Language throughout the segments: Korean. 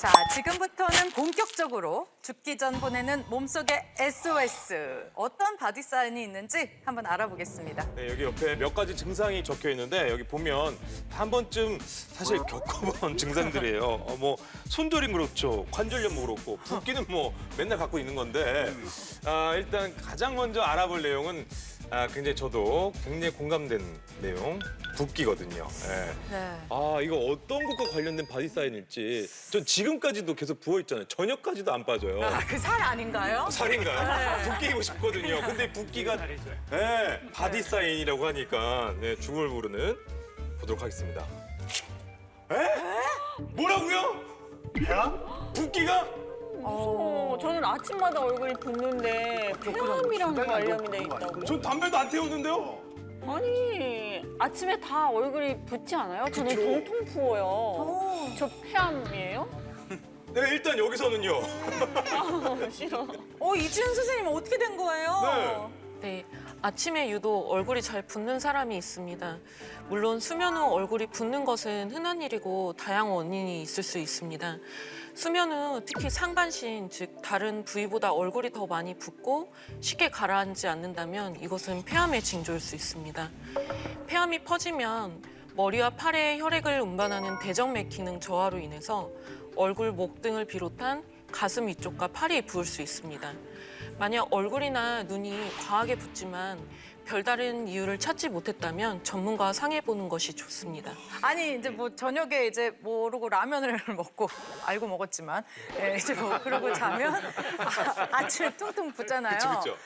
자, 지금부터는 본격적으로 죽기 전 보내는 몸속의 SOS. 어떤 바디 사인이 있는지 한번 알아보겠습니다. 네, 여기 옆에 몇 가지 증상이 적혀 있는데 여기 보면 다 한 번쯤 사실 겪어본 증상들이에요. 뭐 손저림 그렇죠, 관절염 그렇고 붓기는 뭐 맨날 갖고 있는 건데 일단 가장 먼저 알아볼 내용은 굉장히 저도 굉장히 공감된 내용 붓기거든요. 예. 네. 이거 어떤 것과 관련된 바디 사인일지 전 지금까지도 계속 부어 있잖아요. 저녁까지도 안 빠져요. 그 살 아닌가요? 살인가요? 붓기고 싶거든요. 근데 붓기가 바디 사인이라고 하니까 죽을 모르는 보도록 하겠습니다. 뭐라고요? 붓기가? 저는 아침마다 얼굴이 붓는데 폐암이랑 관련이 돼 있다고. 전 담배도 안 태우는데요. 아니 아침에 다 얼굴이 붓지 않아요? 저는 통통 부어요. 저 폐암이에요? 네, 일단 여기서는요. 싫어. 이지은 선생님 어떻게 된 거예요? 네, 아침에 유독 얼굴이 잘 붓는 사람이 있습니다. 물론 수면 후 얼굴이 붓는 것은 흔한 일이고 다양한 원인이 있을 수 있습니다. 수면 후 특히 상반신, 즉 다른 부위보다 얼굴이 더 많이 붓고 쉽게 가라앉지 않는다면 이것은 폐암의 징조일 수 있습니다. 폐암이 퍼지면 머리와 팔에 혈액을 운반하는 대정맥 기능 저하로 인해서 얼굴, 목 등을 비롯한 가슴 위쪽과 팔이 부을 수 있습니다. 만약 얼굴이나 눈이 과하게 붓지만 별다른 이유를 찾지 못했다면 전문가와 상의해보는 것이 좋습니다. 아니 이제 뭐 저녁에 이제 모르고 라면을 먹고 알고 먹었지만 이제 뭐 그러고 자면 아침에 퉁퉁 붓잖아요. 그쵸.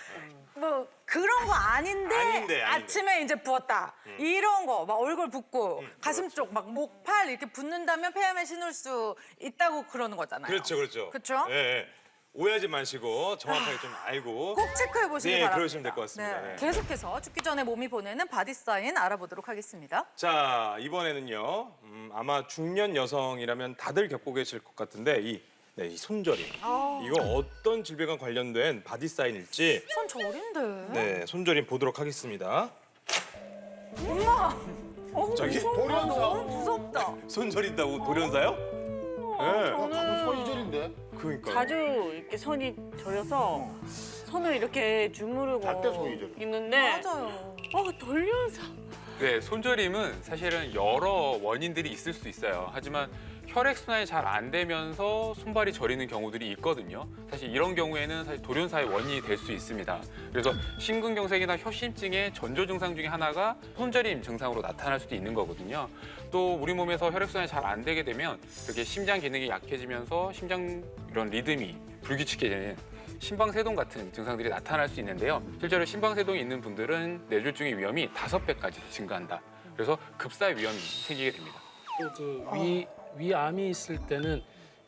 뭐 그런 거 아닌데 아침에 이제 부었다. 이런 거 막 얼굴 붓고 가슴 쪽 막 목, 팔 이렇게 붓는다면 폐암에 신을 수 있다고 그러는 거잖아요. 그렇죠. 그렇죠? 네. 오해하지 마시고 정확하게 좀 알고 꼭 체크해 보시기 바랍니다. 그러시면 될 것 같습니다. 네. 계속해서 죽기 전에 몸이 보내는 바디 사인 알아보도록 하겠습니다. 자, 이번에는요. 아마 중년 여성이라면 다들 겪고 계실 것 같은데 이 손저림. 이거 어떤 질병과 관련된 바디 사인일지 손 저린데. 네, 손저림 보도록 하겠습니다. 저기 너무 무섭다. 손 저린다고 돌연사요? 네. 손이 저린데? 그러니까. 자주 이렇게 손이 저려서 손을 이렇게 주무르고 잘때 손이 저려. 있는데 맞아요. 돌려서 네, 손저림은 사실은 여러 원인들이 있을 수 있어요. 하지만 혈액순환이 잘 안 되면서 손발이 저리는 경우들이 있거든요. 사실 이런 경우에는 사실 돌연사의 원인이 될 수 있습니다. 그래서 심근경색이나 협심증의 전조 증상 중에 하나가 손저림 증상으로 나타날 수도 있는 거거든요. 또 우리 몸에서 혈액순환이 잘 안 되게 되면 이렇게 심장 기능이 약해지면서 심장 이런 리듬이 불규칙해지는 심방세동 같은 증상들이 나타날 수 있는데요. 실제로 심방세동이 있는 분들은 뇌졸중의 위험이 5배까지 증가한다. 그래서 급사 위험이 생기게 됩니다. 위암이 있을 때는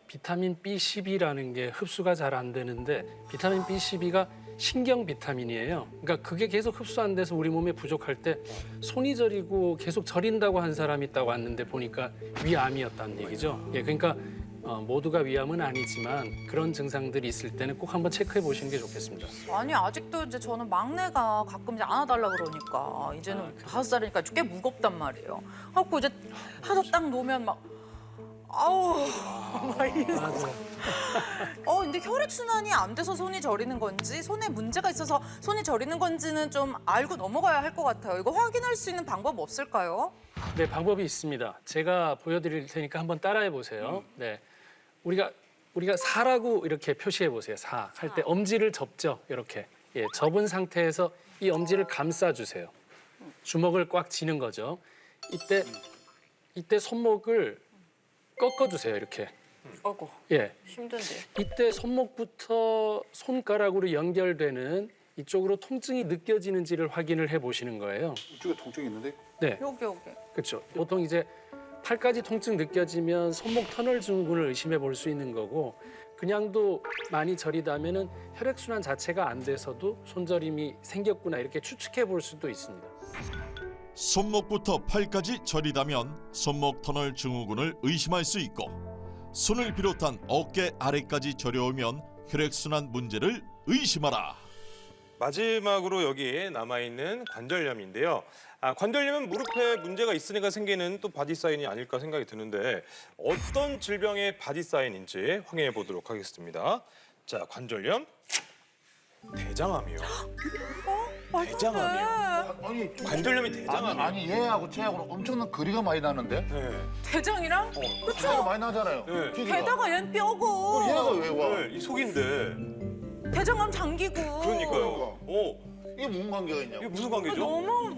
비타민 B12라는 게 흡수가 잘 안 되는데 비타민 B12가 신경 비타민이에요. 그러니까 그게 계속 흡수 안 돼서 우리 몸에 부족할 때 손이 저리고 계속 저린다고 한 사람이 있다고 왔는데 보니까 위암이었다는 얘기죠. 그러니까 모두가 위암은 아니지만 그런 증상들이 있을 때는 꼭 한번 체크해 보시는 게 좋겠습니다. 아니 아직도 이제 저는 막내가 가끔 이제 안아달라 그러니까 이제는 5살이니까 꽤 무겁단 말이에요. 그래갖고 이제 하나 딱 놓으면 막 아우 막 이러면서. 근데 혈액순환이 안 돼서 손이 저리는 건지 손에 문제가 있어서 손이 저리는 건지는 좀 알고 넘어가야 할 것 같아요. 이거 확인할 수 있는 방법 없을까요? 네, 방법이 있습니다. 제가 보여드릴 테니까 한번 따라해 보세요. 네, 우리가 사라고 이렇게 표시해 보세요. 사 할 때 엄지를 접죠. 이렇게 접은 상태에서 이 엄지를 감싸 주세요. 주먹을 꽉 쥐는 거죠. 이때 손목을 꺾어 주세요. 이렇게. 어구 힘든데. 이때 손목부터 손가락으로 연결되는 이쪽으로 통증이 느껴지는지를 확인을 해 보시는 거예요. 이쪽에 통증이 있는데? 네. 여기. 그렇죠. 보통 이제 팔까지 통증 느껴지면 손목 터널 증후군을 의심해 볼 수 있는 거고 그냥도 많이 저리다면은 혈액순환 자체가 안 돼서도 손저림이 생겼구나 이렇게 추측해 볼 수도 있습니다. 손목부터 팔까지 저리다면 손목 터널 증후군을 의심할 수 있고 손을 비롯한 어깨 아래까지 저려오면 혈액순환 문제를 의심하라. 마지막으로 여기 남아있는 관절염인데요. 관절염은 무릎에 문제가 있으니까 생기는 또 바디 사인이 아닐까 생각이 드는데 어떤 질병의 바디 사인인지 확인해 보도록 하겠습니다. 자, 관절염, 대장암이요. 대장암이요. 아니 관절염이 대장암이요. 아니 얘하고 쟤하고는 엄청난 거리가 많이 나는데? 네. 대장이랑? 거리가 많이 나잖아요. 네. 길이가. 게다가 얜 뼈고. 얘가 왜 와? 네, 이 속인데. 대장암 장기고. 그러니까요. 이게 무슨 관계가 있냐고. 이게 무슨 관계죠? 너무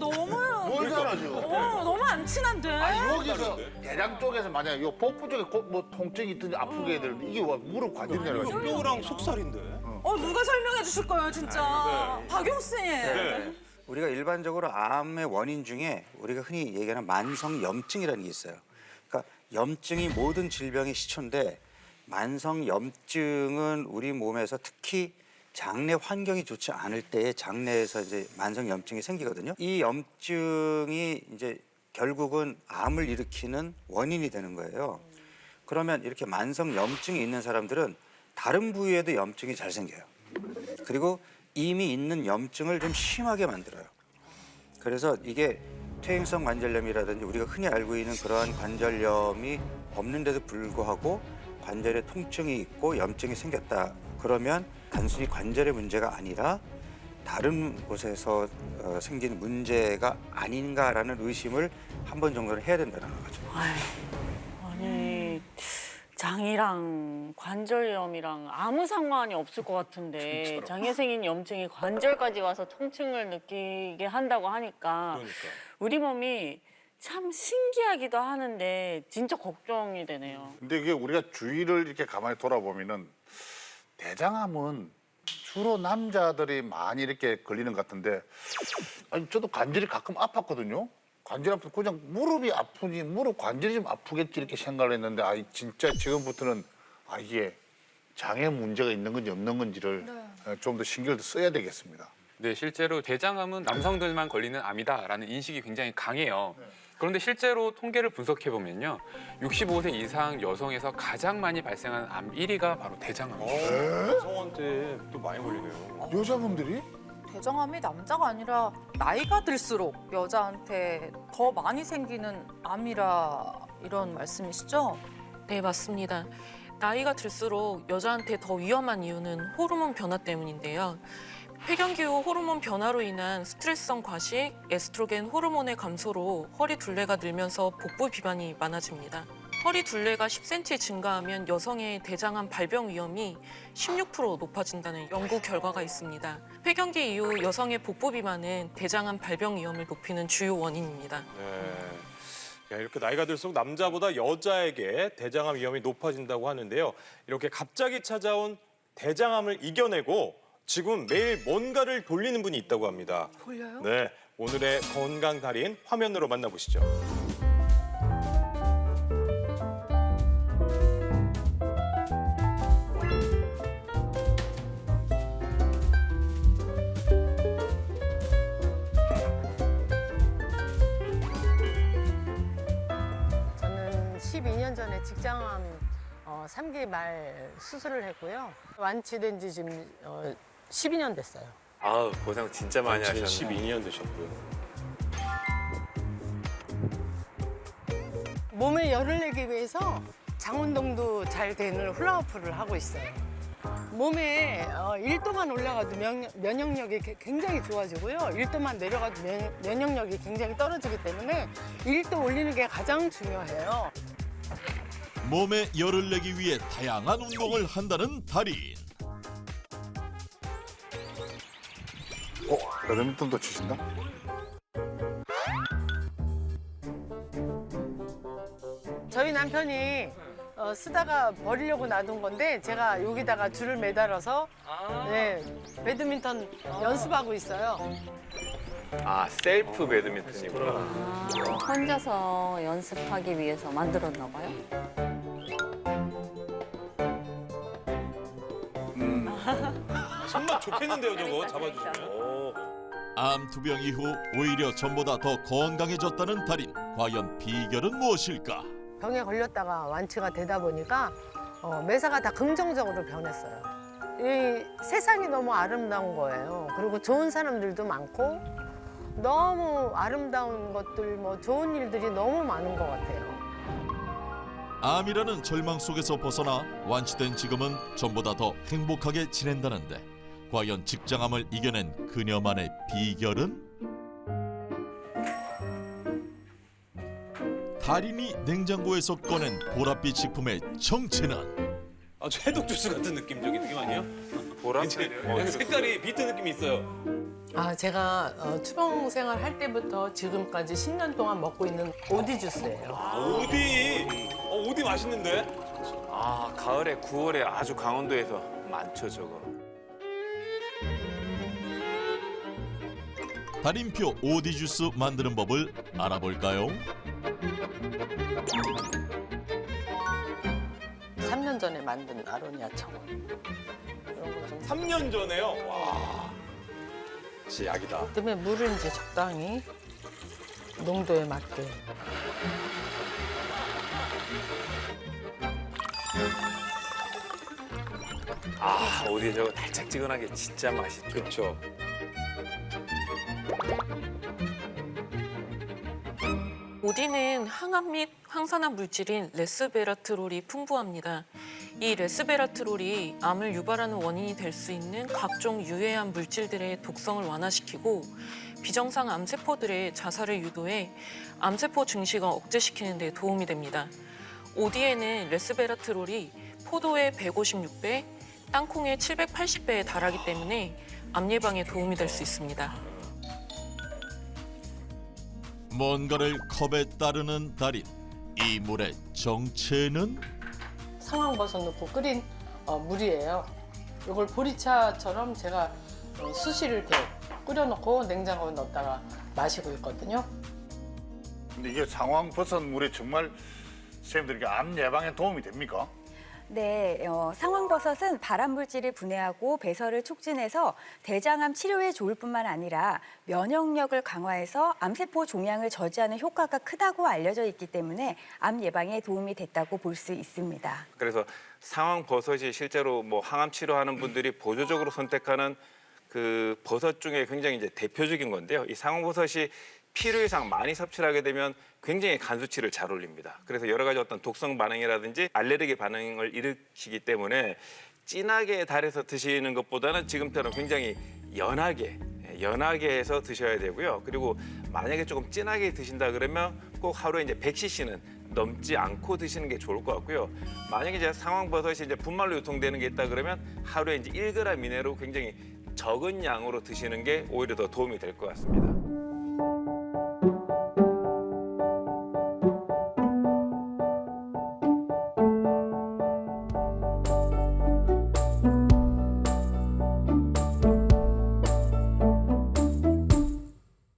멀잖아 지금. 너무 안 친한데. 여기서 다른데? 대장 쪽에서 만약에 요 복부 쪽에 뭐 통증이 있든지 아프게 되는데 이게 와 무릎 관절이라고. 이거 뼈랑 속살인데. 누가 설명해 주실 거예요, 진짜. 네. 박용수 님. 네. 우리가 일반적으로 암의 원인 중에 우리가 흔히 얘기하는 만성염증이라는 게 있어요. 그러니까 염증이 모든 질병의 시초인데 만성염증은 우리 몸에서 특히 장내 환경이 좋지 않을 때에 장내에서 이제 만성염증이 생기거든요. 이 염증이 이제 결국은 암을 일으키는 원인이 되는 거예요. 그러면 이렇게 만성염증이 있는 사람들은 다른 부위에도 염증이 잘 생겨요. 그리고 이미 있는 염증을 좀 심하게 만들어요. 그래서 이게 퇴행성 관절염이라든지 우리가 흔히 알고 있는 그러한 관절염이 없는데도 불구하고 관절에 통증이 있고 염증이 생겼다. 그러면 단순히 관절의 문제가 아니라 다른 곳에서 생긴 문제가 아닌가라는 의심을 한 번 정도는 해야 된다는 거죠. 아니 장이랑 관절염이랑 아무 상관이 없을 것 같은데 장에 생긴 염증이 관절까지 와서 통증을 느끼게 한다고 하니까 그러니까. 우리 몸이 참 신기하기도 하는데 진짜 걱정이 되네요. 근데 이게 우리가 주위를 이렇게 가만히 돌아보면은 대장암은 주로 남자들이 많이 이렇게 걸리는 것 같은데 아니 저도 관절이 가끔 아팠거든요. 관절 아프 그냥 무릎이 아프니 무릎 관절이 좀 아프겠지 이렇게 생각을 했는데 진짜 지금부터는 이게 장에 문제가 있는 건지 없는 건지를 좀 더 신경을 써야 되겠습니다. 네, 실제로 대장암은 남성들만 걸리는 암이다라는 인식이 굉장히 강해요. 그런데 실제로 통계를 분석해 보면요, 65세 이상 여성에서 가장 많이 발생하는 암 1위가 바로 대장암이에요. 여성한테 또 많이 걸리네요. 여자분들이? 대장암이 남자가 아니라 나이가 들수록 여자한테 더 많이 생기는 암이라 이런 말씀이시죠? 네, 맞습니다. 나이가 들수록 여자한테 더 위험한 이유는 호르몬 변화 때문인데요. 폐경기후 호르몬 변화로 인한 스트레스성 과식, 에스트로겐 호르몬의 감소로 허리 둘레가 늘면서 복부 비만이 많아집니다. 허리 둘레가 10cm 증가하면 여성의 대장암 발병 위험이 16% 높아진다는 연구 결과가 있습니다. 폐경기 이후 여성의 복부 비만은 대장암 발병 위험을 높이는 주요 원인입니다. 네. 이렇게 나이가 들수록 남자보다 여자에게 대장암 위험이 높아진다고 하는데요. 이렇게 갑자기 찾아온 대장암을 이겨내고 지금 매일 뭔가를 돌리는 분이 있다고 합니다. 돌려요? 네, 오늘의 건강 달인 화면으로 만나보시죠. 저는 12년 전에 직장암 3기 말 수술을 했고요. 완치된 지 지금 12년 됐어요. 아우 고생 진짜 많이 하셨네. 12년 되셨고요. 몸에 열을 내기 위해서 장운동도 잘 되는 훌라후프를 하고 있어요. 몸에 1도만 올라가도 면역력이 굉장히 좋아지고요. 1도만 내려가도 면역력이 굉장히 떨어지기 때문에 1도 올리는 게 가장 중요해요. 몸에 열을 내기 위해 다양한 운동을 한다는 달인. 배드민턴도 치신다? 저희 남편이 쓰다가 버리려고 놔둔 건데 제가 여기다가 줄을 매달아서 배드민턴 연습하고 있어요. 아 셀프 배드민턴이구나. 혼자서 연습하기 위해서 만들었나 봐요. 손맛 좋겠는데요, 저거 잡아주시면. 암 투병 이후 오히려 전보다 더 건강해졌다는 달인. 과연 비결은 무엇일까? 병에 걸렸다가 완치가 되다 보니까 매사가 다 긍정적으로 변했어요. 이 세상이 너무 아름다운 거예요. 그리고 좋은 사람들도 많고 너무 아름다운 것들, 뭐 좋은 일들이 너무 많은 것 같아요. 암이라는 절망 속에서 벗어나 완치된 지금은 전보다 더 행복하게 지낸다는데 과연 직장암을 이겨낸 그녀만의 비결은? 달인이 냉장고에서 꺼낸 보랏빛 식품의 정체는? 아주 해독 주스 같은 느낌적인 느낌 아니에요? 보라색이요? 색깔이 비트 느낌이 있어요. 아, 제가 추방 생활 할 때부터 지금까지 10년 동안 먹고 있는 오디 주스예요. 오디 맛있는데? 아, 가을에 9월에 아주 강원도에서 많죠, 저거. 달인표 오디 주스 만드는 법을 알아볼까요? 3년 전에 만든 아로니아 청원. 이런 거 좀. 3년 전에요? 와, 진짜 약이다. 그다음에 물을 이제 적당히 농도에 맞게. 아, 어디 저거 달짝지근하게 진짜 맛있죠. 그렇죠. 오디는 항암 및 항산화 물질인 레스베라트롤이 풍부합니다. 이 레스베라트롤이 암을 유발하는 원인이 될 수 있는 각종 유해한 물질들의 독성을 완화시키고 비정상 암세포들의 자살을 유도해 암세포 증식을 억제시키는 데 도움이 됩니다. 오디에는 레스베라트롤이 포도의 156배, 땅콩의 780배에 달하기 때문에 암 예방에 도움이 될 수 있습니다. 뭔가를 컵에 따르는 달인. 이 물의 정체는? 상황버섯 넣고 끓인 물이에요. 이걸 보리차처럼 제가 수시를 이렇게 끓여놓고 냉장고에 넣었다가 마시고 있거든요. 근데 이게 상황버섯 물이 정말 선생님들에게 암 예방에 도움이 됩니까? 네, 상황버섯은 발암물질을 분해하고 배설을 촉진해서 대장암 치료에 좋을 뿐만 아니라 면역력을 강화해서 암세포 종양을 저지하는 효과가 크다고 알려져 있기 때문에 암 예방에 도움이 됐다고 볼 수 있습니다. 그래서 상황버섯이 실제로 뭐 항암 치료하는 분들이 보조적으로 선택하는 그 버섯 중에 굉장히 이제 대표적인 건데요. 이 상황버섯이 필요 이상 많이 섭취를 하게 되면 굉장히 간 수치를 잘 올립니다. 그래서 여러 가지 어떤 독성 반응이라든지 알레르기 반응을 일으키기 때문에 진하게 달여서 드시는 것보다는 지금처럼 굉장히 연하게 해서 드셔야 되고요. 그리고 만약에 조금 진하게 드신다 그러면 꼭 하루에 이제 100cc는 넘지 않고 드시는 게 좋을 것 같고요. 만약에 이제 상황버섯이 이제 분말로 유통되는 게 있다 그러면 하루에 이제 1g 이내로 굉장히 적은 양으로 드시는 게 오히려 더 도움이 될 것 같습니다.